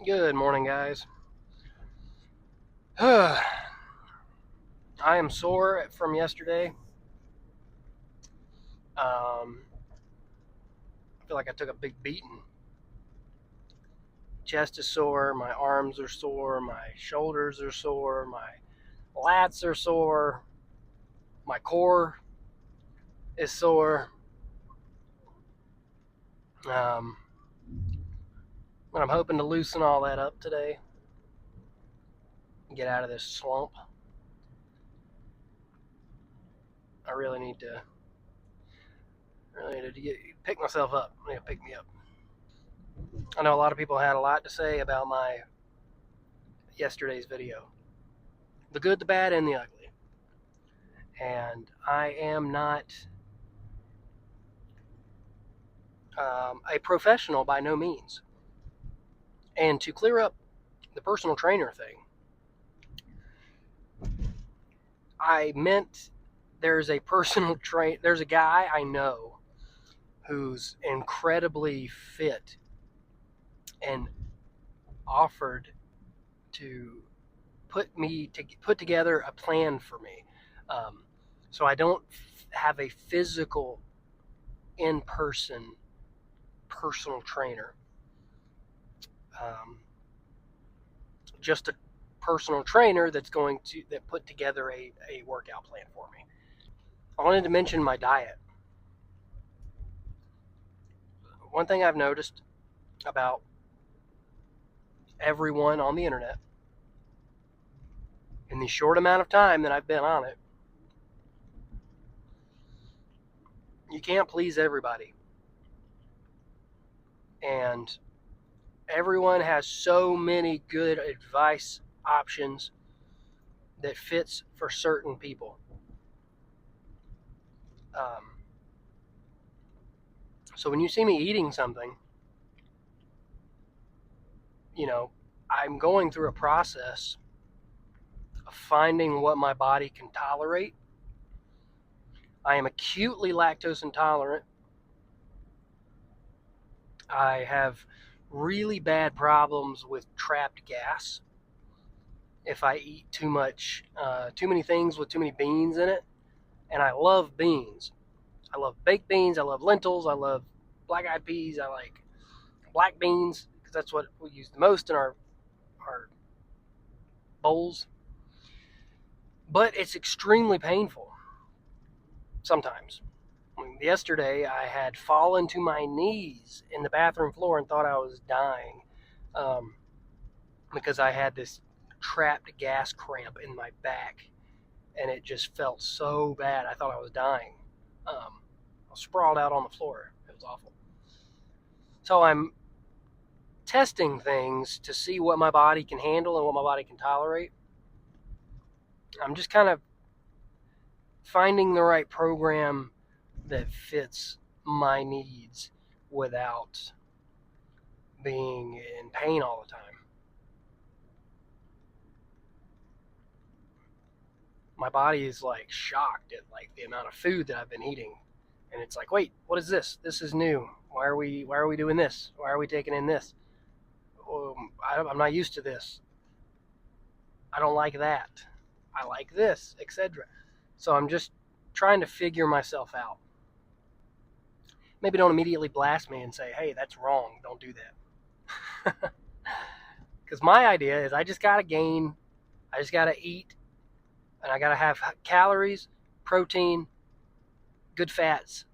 Good morning, guys. I am sore from yesterday. I feel like I took a big beating. Chest is sore, my arms are sore, my shoulders are sore, my lats are sore, my core is sore. Um, and I'm hoping to loosen all that up today and get out of this slump. I really need to pick myself up. I need to pick me up. I know a lot of people had a lot to say about my yesterday's video. The good, the bad, and the ugly. And I am not a professional by no means. And to clear up the personal trainer thing, I meant there's a guy I know who's incredibly fit and offered to put together a plan for me, so I don't have a physical in-person personal trainer, um, just a personal trainer that put together a workout plan for me. I wanted to mention my diet. One thing I've noticed about everyone on the internet in the short amount of time that I've been on it, you can't please everybody. And everyone has so many good advice options that fits for certain people. Um, so when you see me eating something, you know, I'm going through a process of finding what my body can tolerate. I am acutely lactose intolerant. I have really bad problems with trapped gas if I eat too many things with too many beans in it. And I love beans. I love baked beans. I love lentils. I love black eyed peas. I like black beans because that's what we use the most in our bowls. But it's extremely painful sometimes. I mean, yesterday, I had fallen to my knees in the bathroom floor and thought I was dying, um, because I had this trapped gas cramp in my back, and it just felt so bad. I thought I was dying. I was sprawled out on the floor. It was awful. So I'm testing things to see what my body can handle and what my body can tolerate. I'm just kind of finding the right program that fits my needs without being in pain all the time. My body is like shocked at like the amount of food that I've been eating, and it's like, wait, what is this? This is new. Why are we doing this? Why are we taking in this? I'm not used to this. I don't like that. I like this, etc. So I'm just trying to figure myself out. Maybe don't immediately blast me and say, hey, that's wrong. Don't do that. Because my idea is I just got to gain, I just got to eat, and I got to have calories, protein, good fats,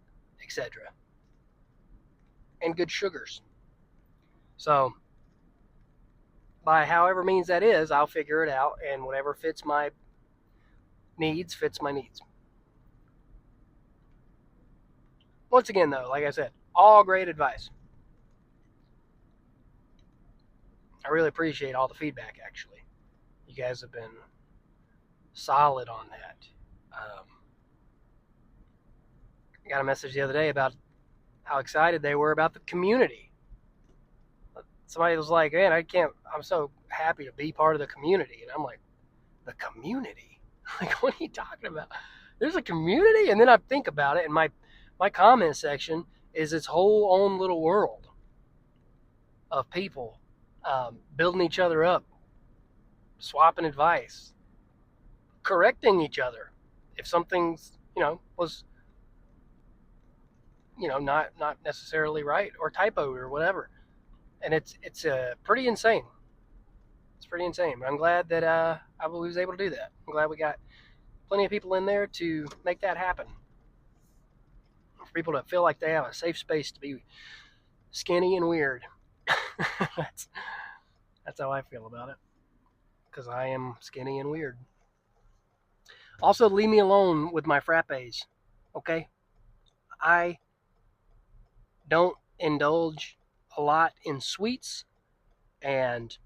etc., and good sugars. So, by however means that is, I'll figure it out, and whatever fits my needs. Once again, though, like I said, all great advice. I really appreciate all the feedback, actually. You guys have been solid on that. I got a message the other day about how excited they were about the community. Somebody was like, man, I'm so happy to be part of the community. And I'm like, the community? Like, what are you talking about? There's a community? And then I think about it, and my comment section is its whole own little world of people. building each other up, swapping advice, correcting each other if something's was not necessarily right or typo or whatever. And it's pretty insane. It's pretty insane. But I'm glad that I was able to do that. I'm glad we got plenty of people in there to make that happen. For people to feel like they have a safe space to be skinny and weird. that's that's how I feel about it. Because I am skinny and weird. Also, leave me alone with my frappes. Okay? I don't indulge a lot in sweets, and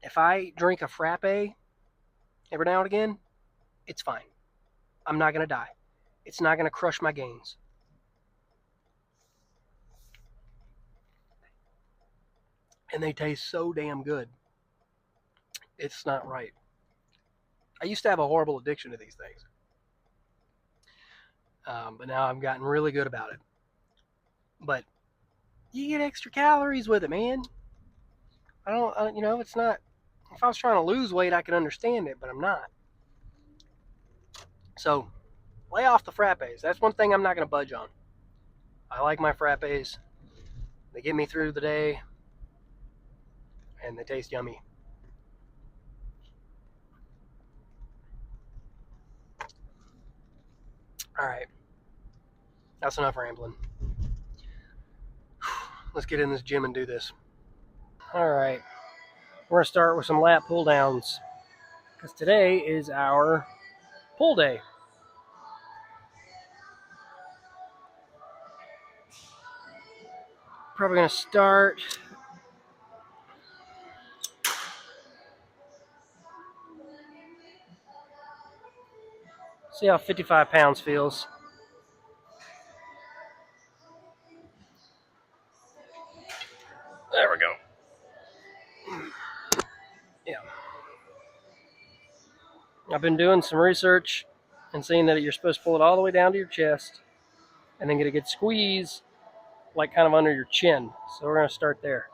if I drink a frappe every now and again, it's fine. I'm not going to die. It's not going to crush my gains. And they taste so damn good. It's not right. I used to have a horrible addiction to these things, but now I've gotten really good about it. But you get extra calories with it, man. It's not. If I was trying to lose weight, I could understand it, but I'm not. So, lay off the frappes. That's one thing I'm not going to budge on. I like my frappes. They get me through the day, and they taste yummy. All right, that's enough rambling. Let's get in this gym and do this. All right, we're going to start with some lat pull downs because today is our pull day. Probably going to start. See how 55 pounds feels. There we go. Yeah. I've been doing some research and seeing that you're supposed to pull it all the way down to your chest and then get a good squeeze, like kind of under your chin. So we're going to start there.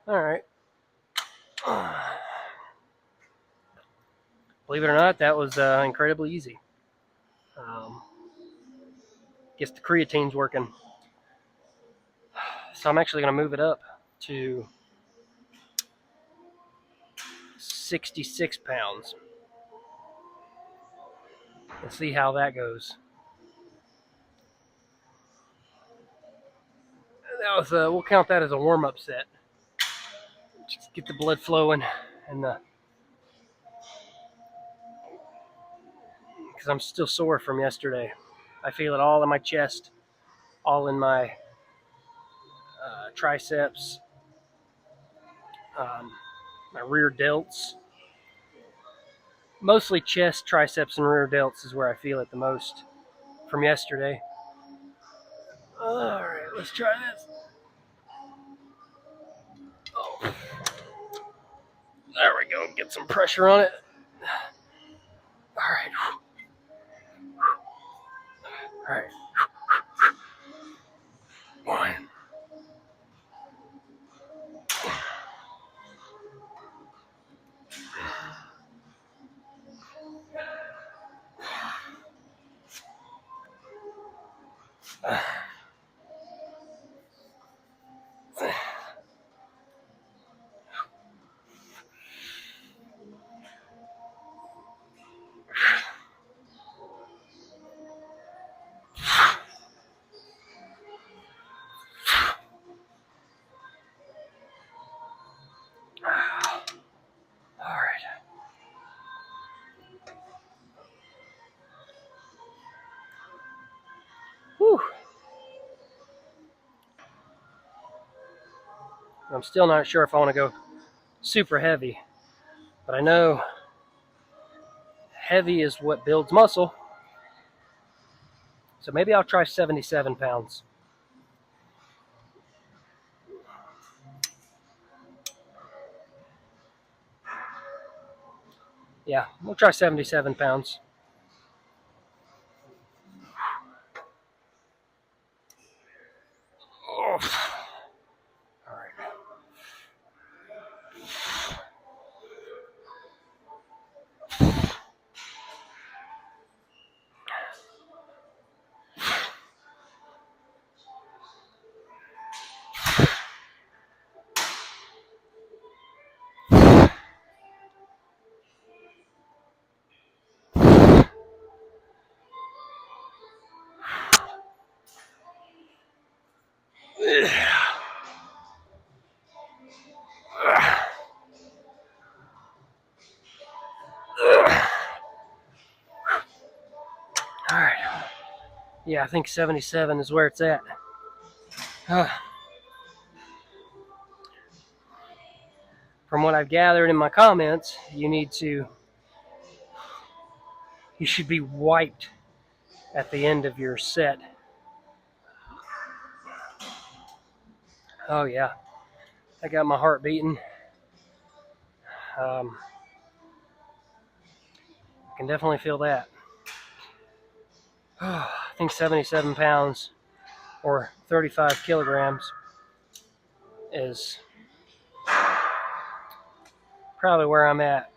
All right. Believe it or not, that was incredibly easy. Guess the creatine's working. So I'm actually going to move it up to 66 pounds. Let's see how that goes. That was we'll count that as a warm-up set. Just get the blood flowing, and because I'm still sore from yesterday. I feel it all in my chest, all in my triceps, my rear delts. Mostly chest, triceps, and rear delts is where I feel it the most from yesterday. All right, let's try this. Oh, there we go. Get some pressure on it. All right. All right. One. I'm still not sure if I want to go super heavy, but I know heavy is what builds muscle. So maybe I'll try 77 pounds. Yeah, we'll try 77 pounds. Oh. All right. All right. Yeah, I think 77 is where it's at. From what I've gathered in my comments, you should be wiped at the end of your set. Oh yeah, I got my heart beating. I can definitely feel that. I think 77 pounds or 35 kilograms is probably where I'm at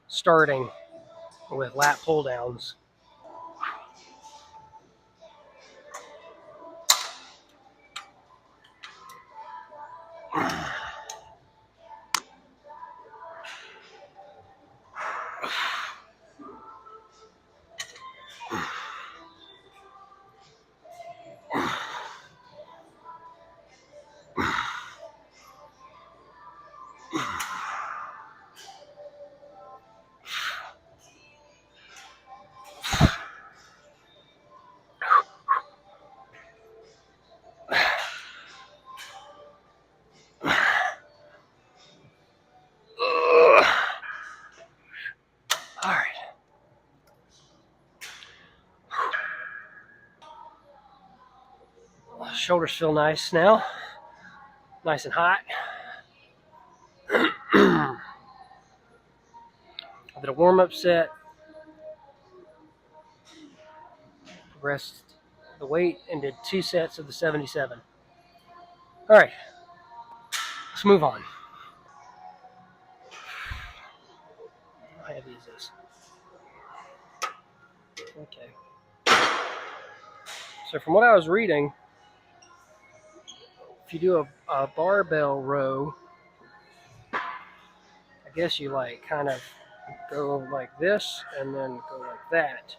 starting with lat pull downs. All right. Shoulders feel nice now. Nice and hot. I did a warm-up set. Progressed the weight and did 2 sets of the 77. All right. Let's move on. How heavy is this? Okay. So from what I was reading, if you do a barbell row, I guess you like kind of go like this and then go like that.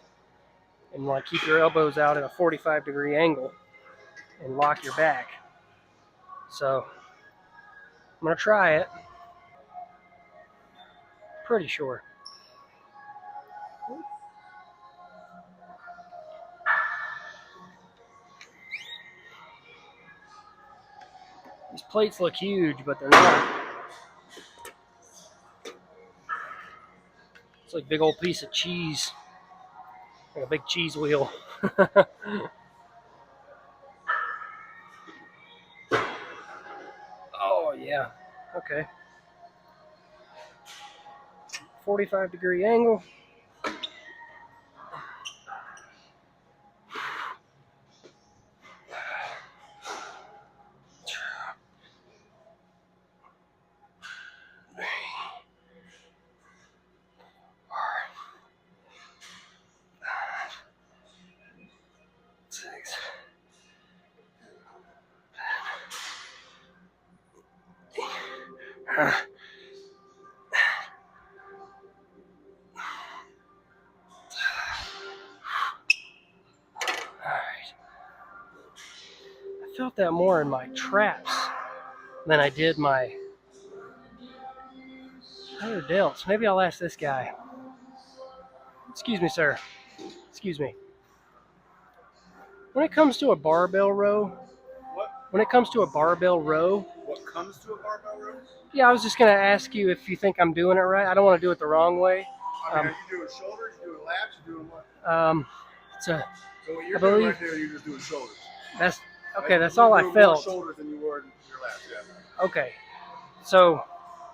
And like keep your elbows out at a 45-degree angle and lock your back. So I'm going to try it. Pretty sure. These plates look huge, but they're not. It's like a big old piece of cheese. Like a big cheese wheel. Oh, yeah. Okay. 45-degree angle. All right. I felt that more in my traps than I did my other delts. Maybe I'll ask this guy. Excuse me, sir. Excuse me. When it comes to a barbell row, what comes to a barbell row? Yeah, I was just gonna ask you if you think I'm doing it right. I don't want to do it the wrong way. I mean, are you doing shoulders? You doing lats? You doing what? It's a, So what I you're doing believe right there, you're just doing shoulders. that's okay. That's You're all I doing felt. more shoulders than you were in your lats. Yeah. Okay, so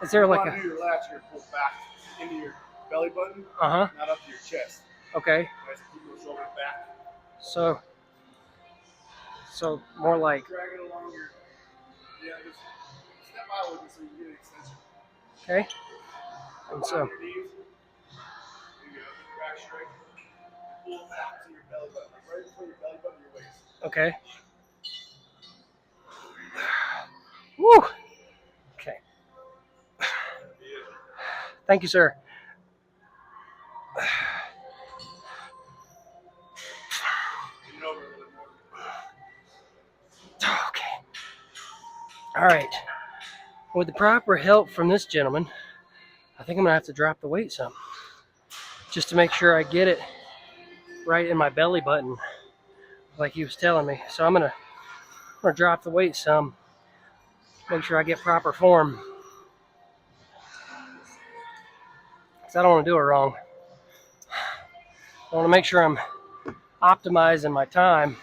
is there You like want to a? do your lats, you're pull back into your belly button, Uh-huh. not up to your chest. Okay. Nice, keep those shoulders back. So more like. Drag it along your. Yeah, just step out with it so you can get an extension. Okay. And so. Your knees. There you go. Back straight. Pull back to your belly button, like right between your belly button and your waist. Okay. Woo. Okay. Thank you, sir. Okay. All right. With the proper help from this gentleman, I think I'm gonna have to drop the weight some, just to make sure I get it right in my belly button, like he was telling me. So I'm gonna drop the weight some, make sure I get proper form, because I don't want to do it wrong. I want to make sure I'm optimizing my time.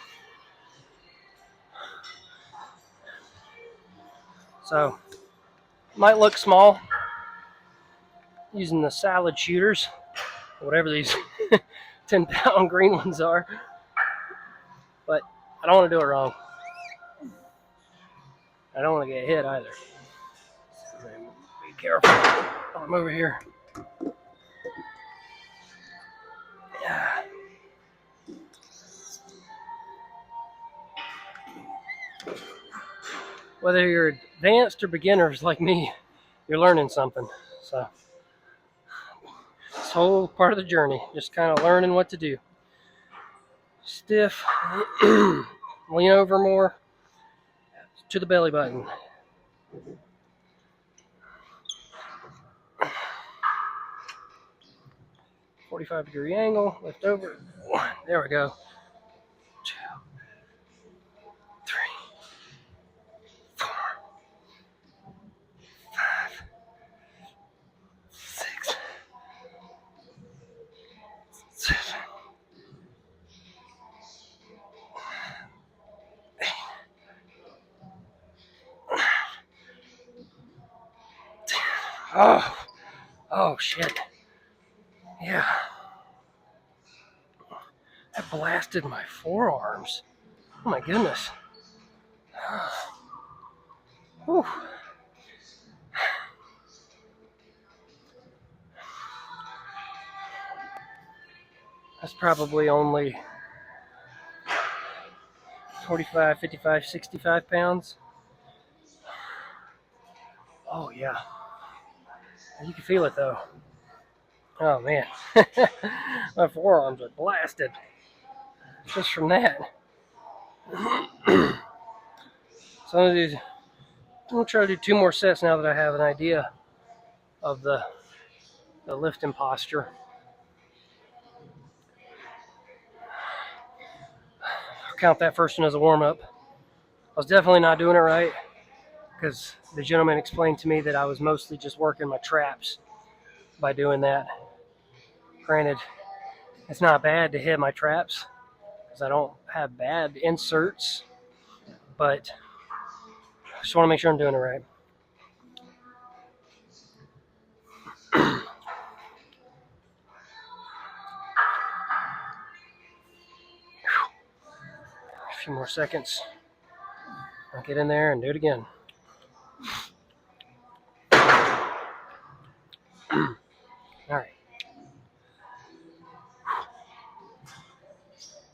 So it might look small using the salad shooters, whatever these 10-pound green ones are, but I don't want to do it wrong. I don't want to get hit either. Be careful. I'm over here. Yeah. Whether you're advanced or beginners like me, you're learning something. So this whole part of the journey, just kind of learning what to do. Stiff, lean over more to the belly button. .45-degree angle, lift over. 1, there we go. 2, 3, 4, 5, 6, 7, 8, 10. Oh shit. Yeah. That blasted my forearms. Oh my goodness. Whew. That's probably only 45, 55, 65 pounds. Oh yeah. You can feel it though. Oh man. My forearms are blasted just from that. So I'm gonna try to do 2 more sets now that I have an idea of the lifting posture. I'll count that first one as a warm-up. I was definitely not doing it right because the gentleman explained to me that I was mostly just working my traps by doing that. Granted, it's not bad to hit my traps because I don't have bad inserts, but I just want to make sure I'm doing it right. A few more seconds. I'll get in there and do it again. All right.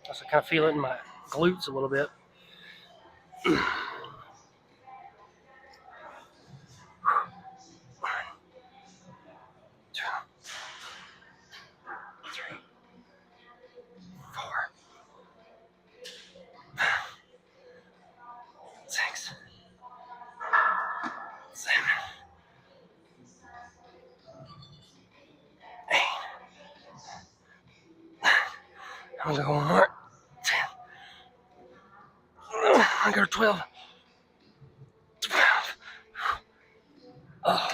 Also kind of feel it in my glutes a little bit. 1, 2, 3, 4, 6, 7, 8. I'm gonna go one more. 10. I'm gonna go 12. 12. Oh,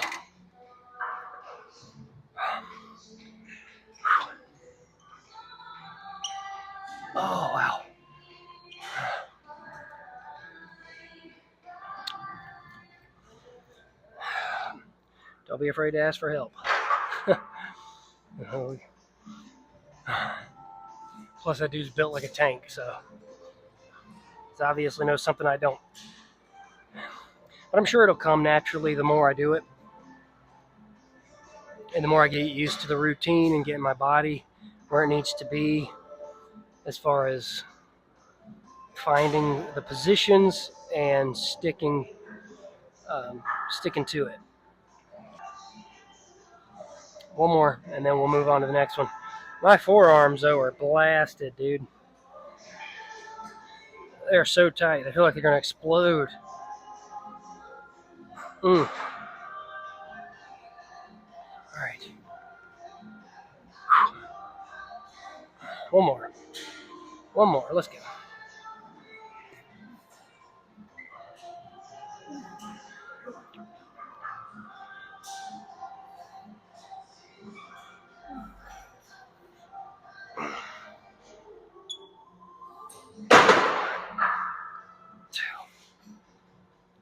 oh wow. Don't be afraid to ask for help. Plus, that dude's built like a tank, so it's obviously knows something I don't. But I'm sure it'll come naturally the more I do it. And the more I get used to the routine and get my body where it needs to be as far as finding the positions and sticking to it. One more, and then we'll move on to the next one. My forearms, though, are blasted, dude. They're so tight. I feel like they're going to explode. All right. One more. One more. Let's go. Two,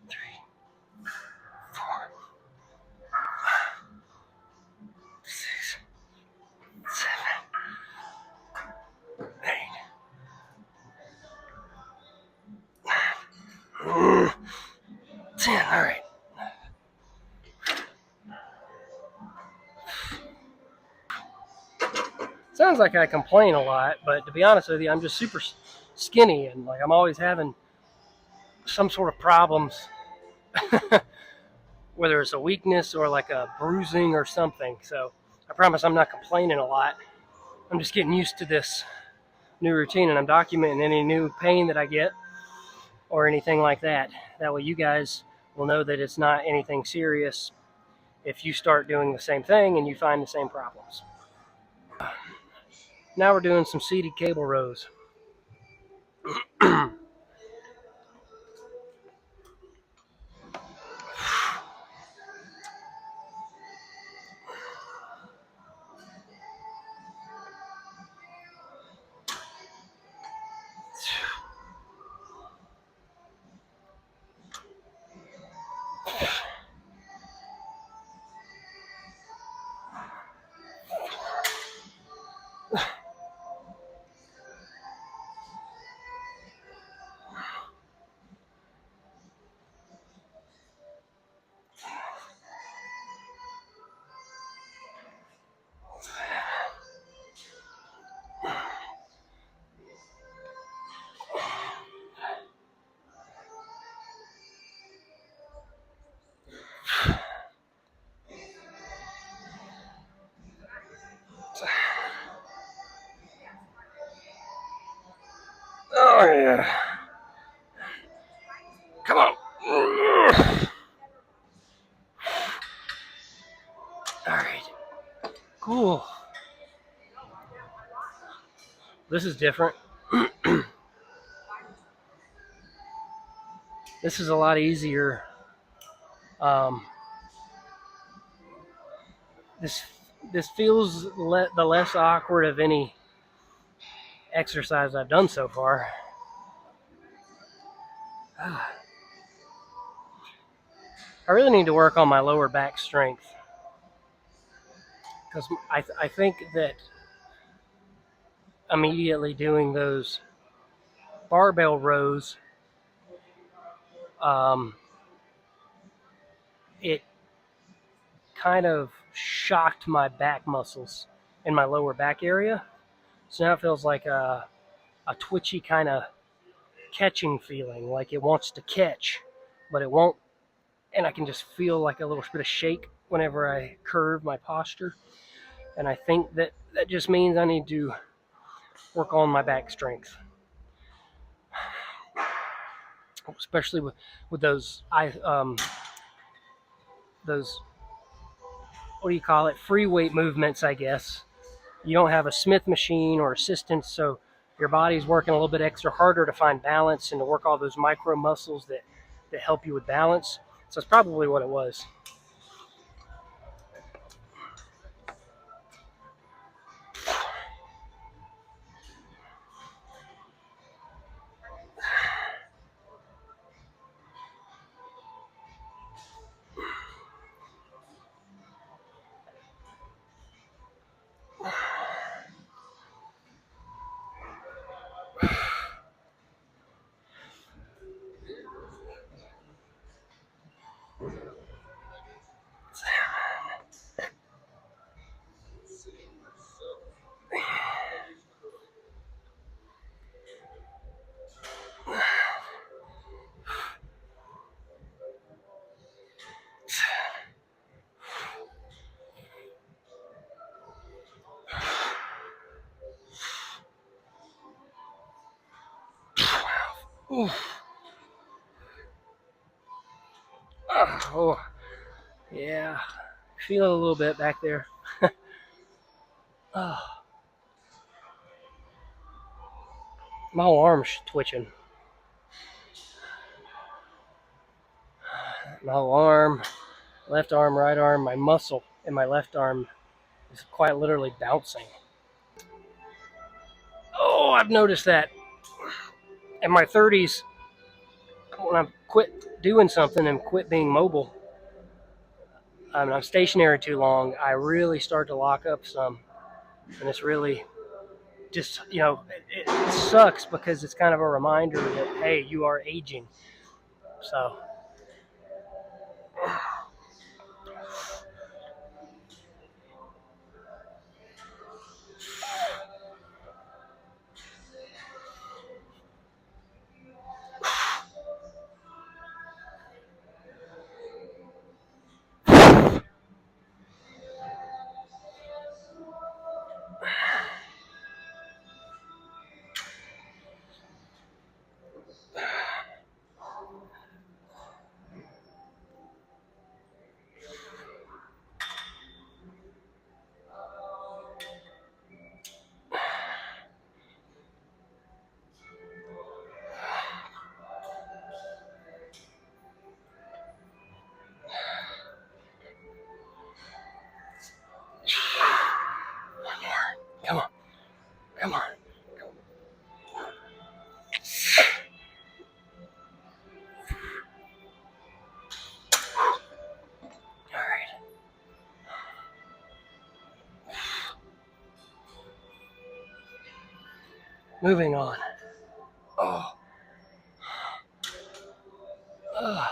three, four, six, seven, eight, 10. All right. Sounds like I complain a lot, but to be honest with you, I'm just super skinny and like I'm always having some sort of problems, whether it's a weakness or like a bruising or something. So I promise I'm not complaining a lot. I'm just getting used to this new routine and I'm documenting any new pain that I get or anything like that. That way you guys will know that it's not anything serious if you start doing the same thing and you find the same problems. Now we're doing some seated cable rows. Oh yeah. Come on. All right. Cool. This is different. This is a lot easier. Um, this this feels the less awkward of any exercise I've done so far. I really need to work on my lower back strength because I think that immediately doing those barbell rows, um, it kind of shocked my back muscles in my lower back area. So now it feels like a twitchy kind of catching feeling, like it wants to catch, but it won't. And I can just feel like a little bit of shake whenever I curve my posture. And I think that that just means I need to work on my back strength, especially with those what do you call it, free weight movements, I guess. You don't have a Smith machine or assistance, so your body's working a little bit extra harder to find balance and to work all those micro muscles that help you with balance. So it's probably what it was. Oof. Oh, yeah. Feel it a little bit back there. Oh, my whole arm's twitching. My whole arm, left arm, right arm, my muscle in my left arm is quite literally bouncing. Oh, I've noticed that in my 30s, when I quit doing something and quit being mobile, I'm stationary too long, I really start to lock up some. And it's really just, it sucks because it's kind of a reminder that, hey, you are aging. So, come on, come on. All right, moving on. Oh, oh.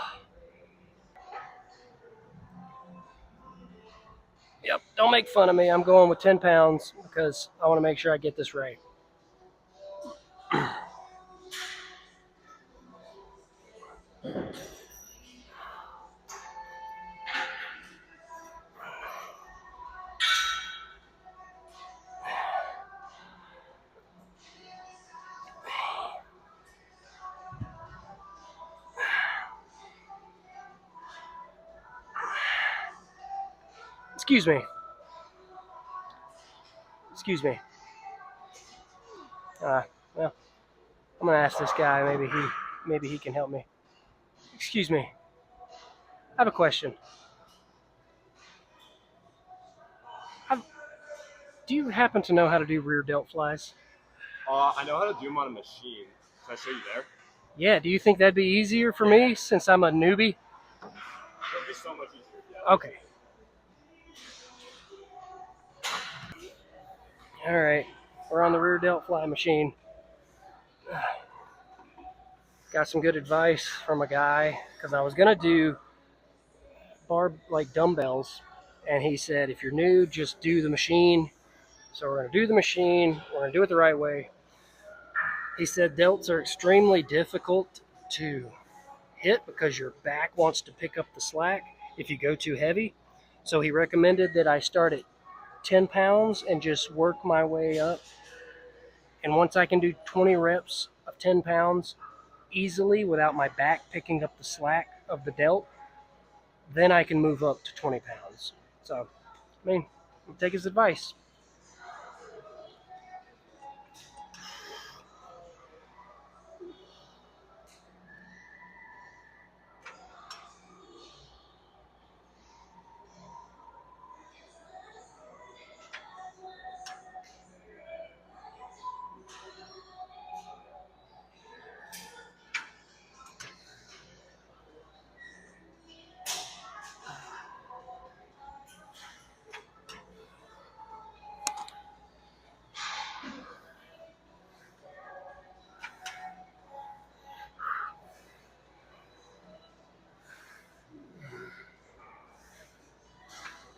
Yep, don't make fun of me. I'm going with 10 pounds because I want to make sure I get this right. Excuse me. Excuse me. Uh, well, I'm gonna ask this guy. Maybe he can help me. Excuse me. I have a question. I've, do you happen to know how to do rear delt flies? I know how to do them on a machine. Can I show you there? Yeah. Do you think that'd be easier for Yeah. me since I'm a newbie? It'll be so much easier. Yeah. Okay. All right. We're on the rear delt fly machine. Got some good advice from a guy because I was gonna do like dumbbells, and he said if you're new, just do the machine. So we're gonna do the machine. We're gonna do it the right way. He said delts are extremely difficult to hit because your back wants to pick up the slack if you go too heavy. So he recommended that I start at 10 pounds and just work my way up. And once I can do 20 reps of 10 pounds easily without my back picking up the slack of the delt, then I can move up to 20 pounds. So, I mean, take his advice.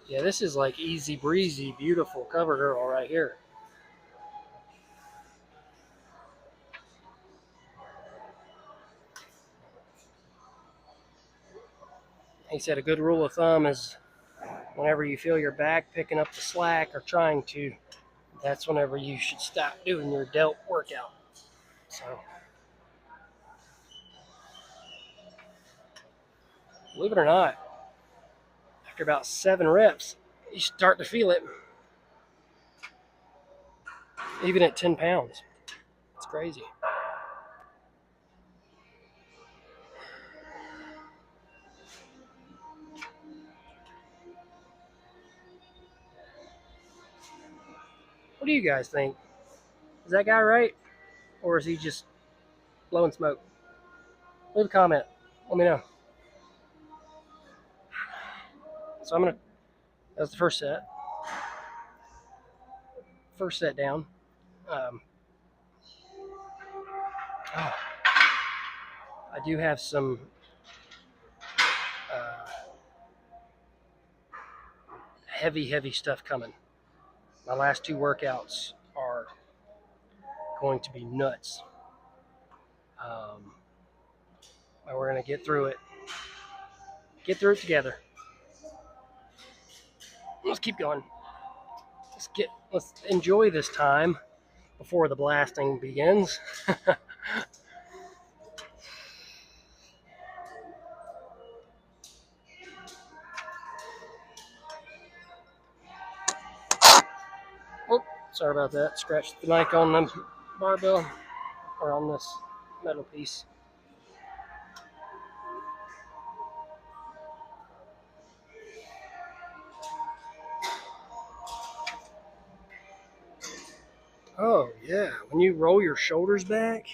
Yeah, this is like easy breezy, beautiful cover girl right here. He said a good rule of thumb is whenever you feel your back picking up the slack or trying to, that's whenever you should stop doing your delt workout. So, Believe it or not, after about 7 reps, you start to feel it, even at 10 pounds. It's crazy. What do you guys think? Is that guy right? Or is he just blowing smoke? Leave a comment. Let me know. So that's the first set. First set down. Um, oh, I do have some uh, heavy stuff coming. My last 2 workouts are going to be nuts. But we're going to get through it. Get through it together. Let's keep going. Let's enjoy this time before the blasting begins. Oh, sorry about that. Scratched the mic on the barbell or on this metal piece. Oh, yeah. When you roll your shoulders back.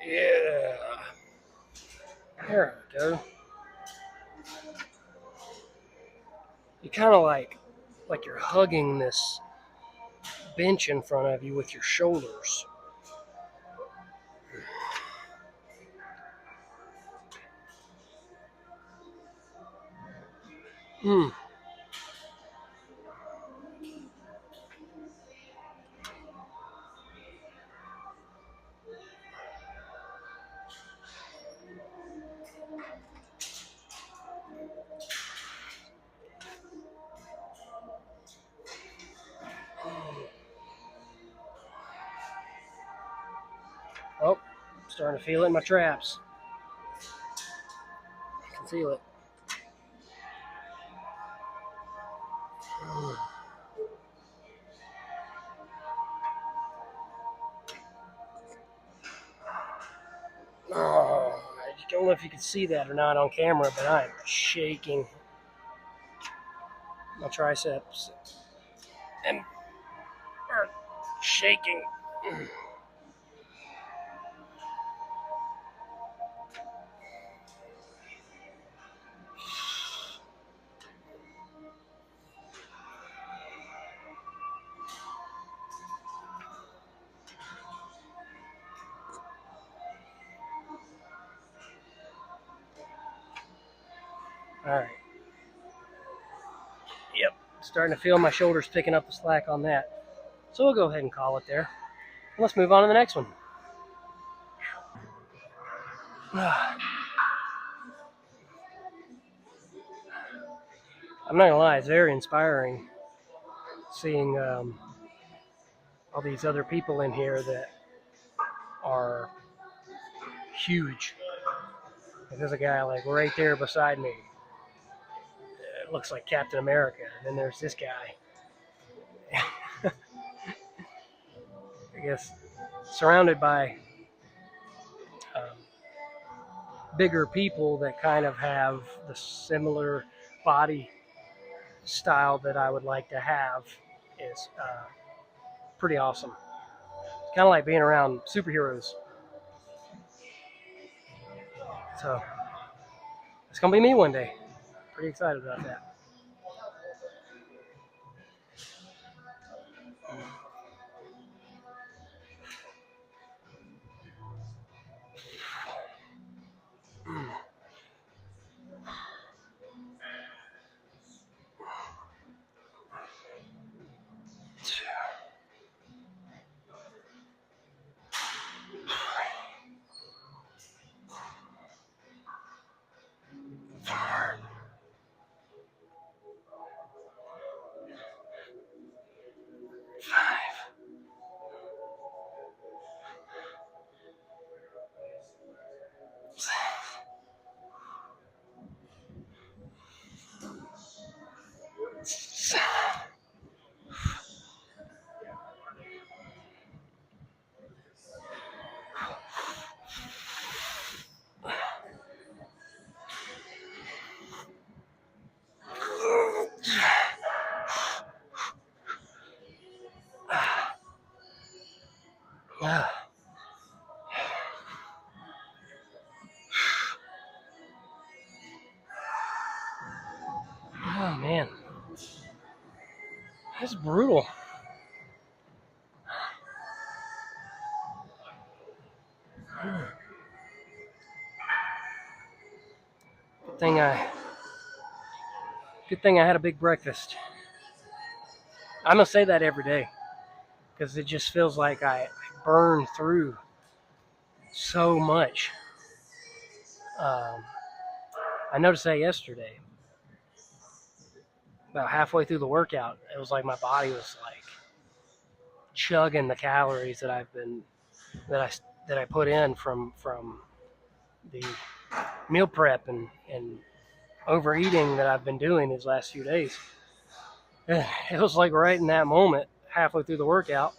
Yeah. There we go. You kind of like you're hugging this bench in front of you with your shoulders. Hmm. Oh, starting to feel it in my traps. I can feel it. Oh, I don't know if you can see that or not on camera, but I'm shaking. My triceps and are shaking. All right. Yep. Starting to feel my shoulders picking up the slack on that. So we'll go ahead and call it there. Let's move on to the next one. I'm not gonna lie, it's very inspiring seeing all these other people in here that are huge. There's a guy like right there beside me. It looks like Captain America. And then there's this guy. I guess surrounded by um, bigger people that kind of have the similar body style that I would like to have is pretty awesome. It's kind of like being around superheroes. So it's gonna be me one day. Pretty excited about that. man, that's brutal. Good thing I Good thing I had a big breakfast. I'm gonna say that every day because it just feels like I burn through so much. Um, I noticed that yesterday, about halfway through the workout, it was like my body was like chugging the calories that I that I put in from the meal prep and overeating that I've been doing these last few days. It was like right in that moment, halfway through the workout,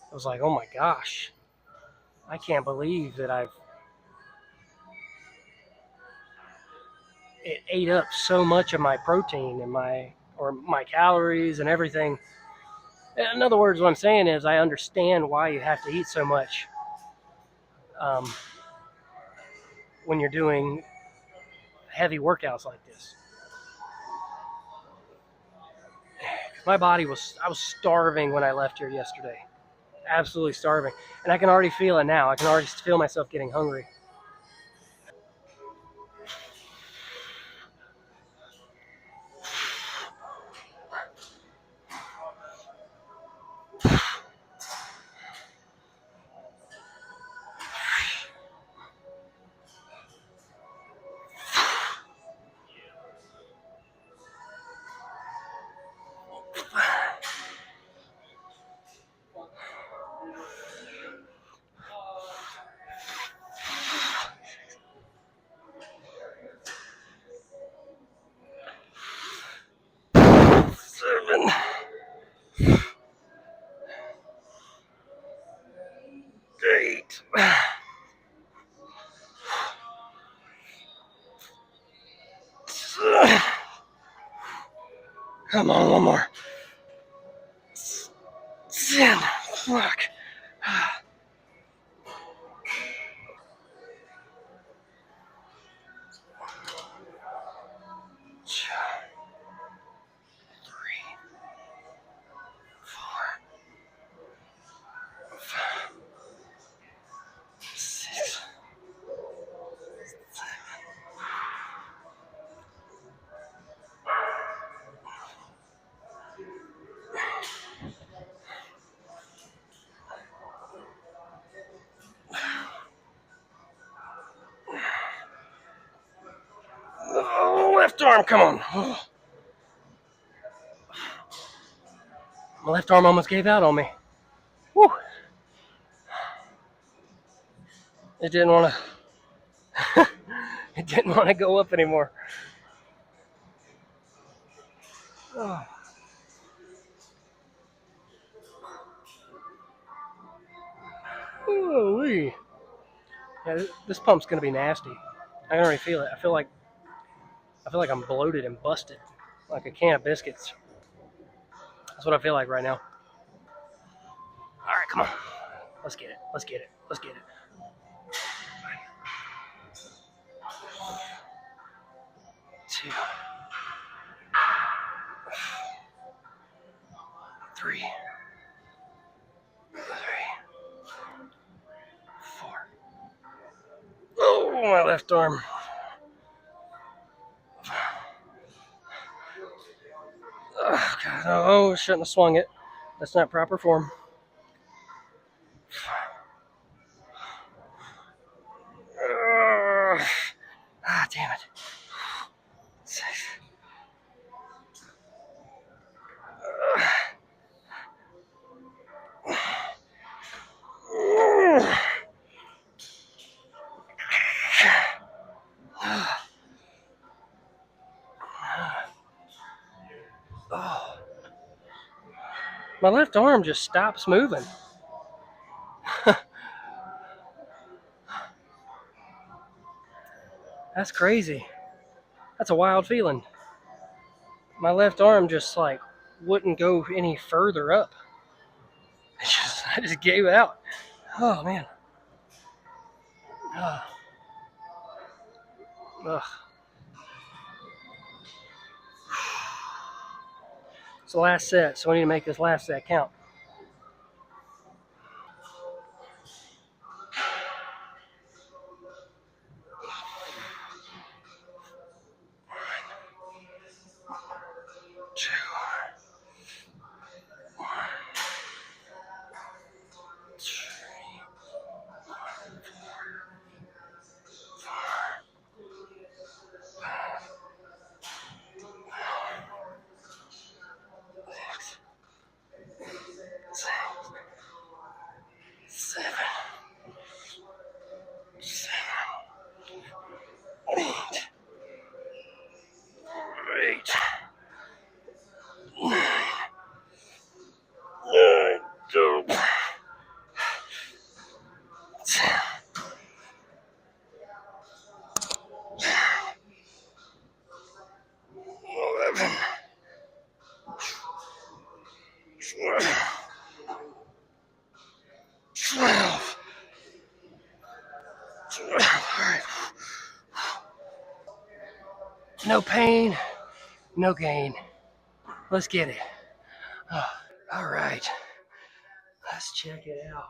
I was like, oh my gosh, I can't believe that it ate up so much of my protein and my calories and everything. In other words, what I'm saying is I understand why you have to eat so much um, when you're doing heavy workouts like this. My body I was starving when I left here yesterday, absolutely starving, and I can already feel it now. I can already feel myself getting hungry. Seven, 8. Come on, one more. 10. Fuck. 3, 4, 5, 6. Oh, left arm, come on. Oh, my left arm almost gave out on me. Whew. It didn't want to. It didn't want to go up anymore. Oh, holy. Yeah, this pump's gonna be nasty. I can already feel it. I feel like I'm bloated and busted, like a can of biscuits. That's what I feel like right now. All right, come on. Let's get it. Let's get it. Let's get it. 2, 3, 3, 4. Oh, my left arm. Oh, God. Oh, shouldn't have swung it. That's not proper form. Damn it. 6. Oh, my left arm just stops moving. That's crazy. That's a wild feeling. My left arm just like wouldn't go any further up. I just gave out. Oh man. Ugh. Ugh. It's the last set, so we need to make this last set count. No pain, no gain. Let's get it. All right. Let's check it out.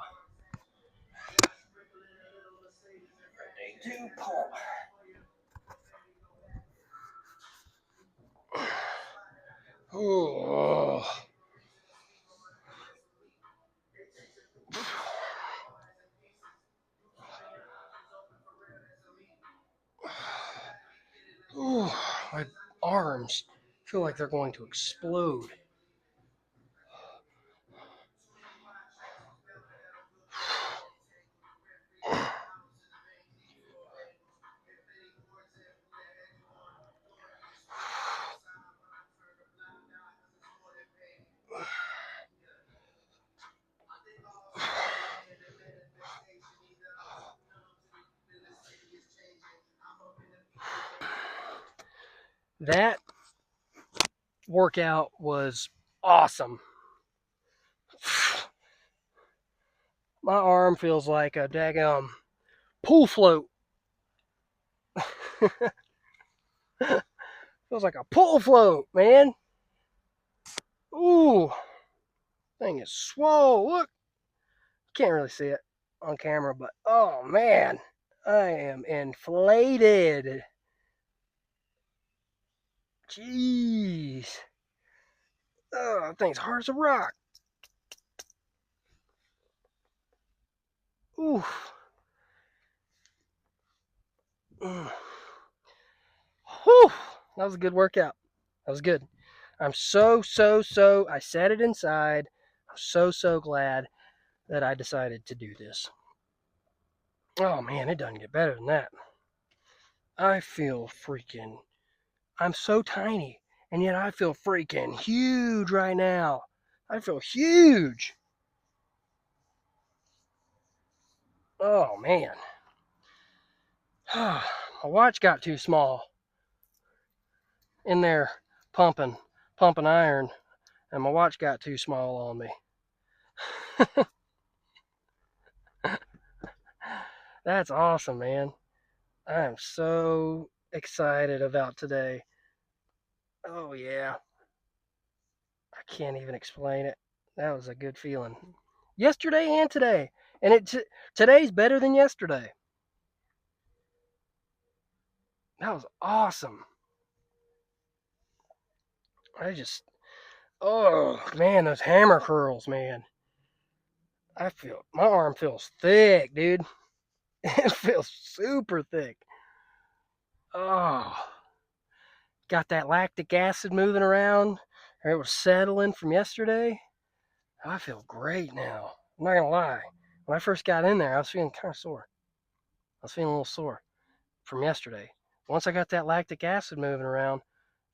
Day 2 pull. Oh. Ooh, my arms feel like they're going to explode. That workout was awesome. My arm feels like a daggum pool float. Feels like a pool float, man. Ooh, thing is swole. Look, can't really see it on camera, but oh man, I am inflated. Jeez. Oh, that thing's hard as a rock. Ooh. Mm. Whew. That was a good workout. That was good. I'm so, I set it inside. I'm so glad that I decided to do this. Oh man, it doesn't get better than that. I feel freaking, I'm so tiny, and yet I feel freaking huge right now. I feel huge. Oh man. My watch got too small in there pumping iron, and my watch got too small on me. That's awesome, man. I am so excited about today. Oh yeah, I can't even explain it. That was a good feeling. Yesterday and today, and today's better than yesterday. That was awesome. I just, oh man, those hammer curls, man. I feel my arm feels thick, dude. It feels super thick. Oh, got that lactic acid moving around. It was settling from yesterday. I feel great now. I'm not gonna lie. When I first got in there, I was feeling kind of sore. I was feeling a little sore from yesterday. Once I got that lactic acid moving around,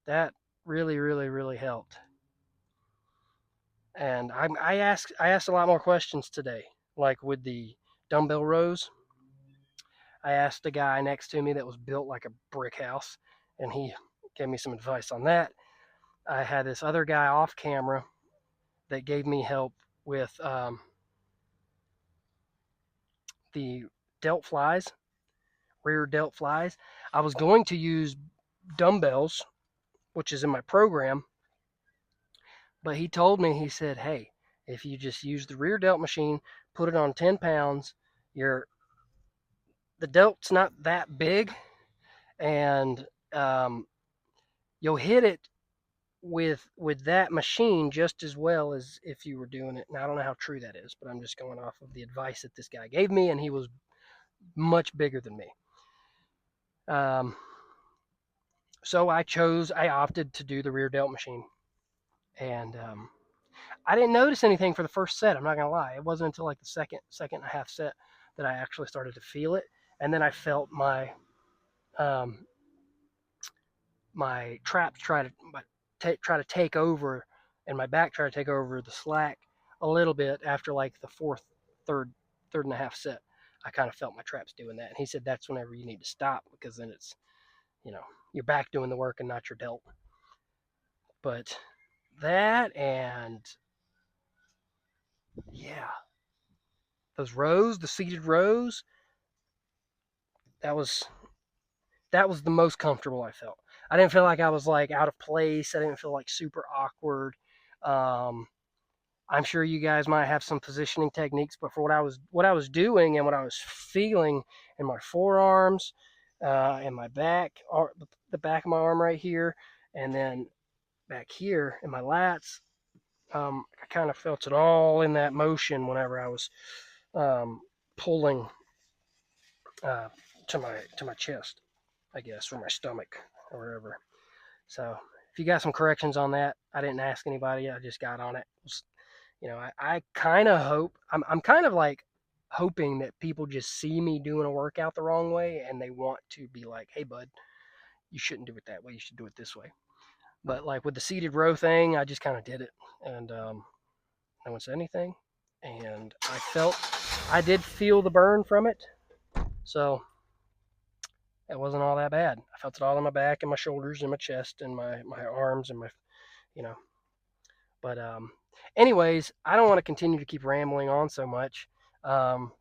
that really helped. And I asked a lot more questions today, like with the dumbbell rows. I asked the guy next to me that was built like a brick house, and he gave me some advice on that. I had this other guy off camera that gave me help with the delt flies, rear delt flies. I was going to use dumbbells, which is in my program, But he told me, he said, hey, if you just use the rear delt machine, put it on 10 pounds, your the delt's not that big, and um, you'll hit it with that machine just as well as if you were doing it. And I don't know how true that is, but I'm just going off of the advice that this guy gave me, and he was much bigger than me. Um, so I opted to do the rear delt machine, and I didn't notice anything for the first set. I'm not gonna lie. It wasn't until like the second and a half set that I actually started to feel it, and then I felt um, my traps try to take over, and my back try to take over the slack a little bit after like the third, third and a half set. I kind of felt my traps doing that, and he said that's whenever you need to stop because then it's you know your back doing the work and not your delt. But that and yeah, those rows, the seated rows, that was that was the most comfortable I felt. I didn't feel like I was like out of place. I didn't feel like super awkward. Um, I'm sure you guys might have some positioning techniques, but for what I was doing and what I was feeling in my forearms, and my back, or the back of my arm right here, and then back here in my lats, I kind of felt it all in that motion whenever I was pulling uh, to my chest, I guess, or my stomach, or wherever. So if you got some corrections on that, I didn't ask anybody. I just got on it. I kind of hope I'm kind of like hoping that people just see me doing a workout the wrong way and they want to be like, "Hey, bud, you shouldn't do it that way. You should do it this way." But like with the seated row thing, I just kind of did it, and no one said anything, and I did feel the burn from it, so it wasn't all that bad. I felt it all in my back and my shoulders and my chest and my arms and my you know But anyways, I don't want to continue to keep rambling on so much. Um,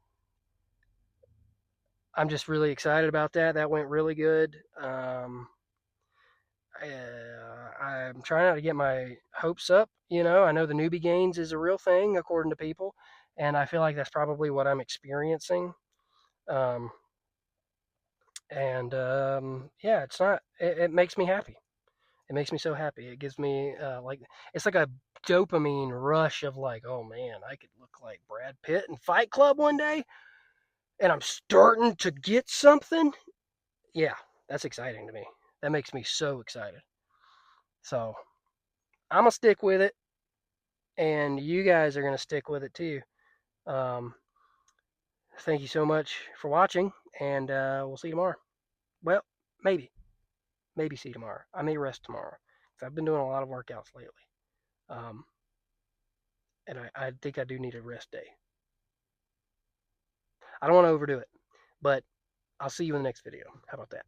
I'm just really excited about that. That went really good. I'm trying not to get my hopes up. I know the newbie gains is a real thing according to people, and I feel like that's probably what I'm experiencing. Um, and yeah, it's not. It makes me happy. It makes me so happy. It gives me like it's like a dopamine rush of like, oh man, I could look like Brad Pitt in Fight Club one day, and I'm starting to get something. Yeah, that's exciting to me. That makes me so excited. So I'm gonna stick with it, and you guys are gonna stick with it too. Um, thank you so much for watching, and we'll see you tomorrow. Well, maybe see you tomorrow. I may rest tomorrow. 'Cause I've been doing a lot of workouts lately. Um, and I think I do need a rest day. I don't want to overdo it, but I'll see you in the next video. How about that?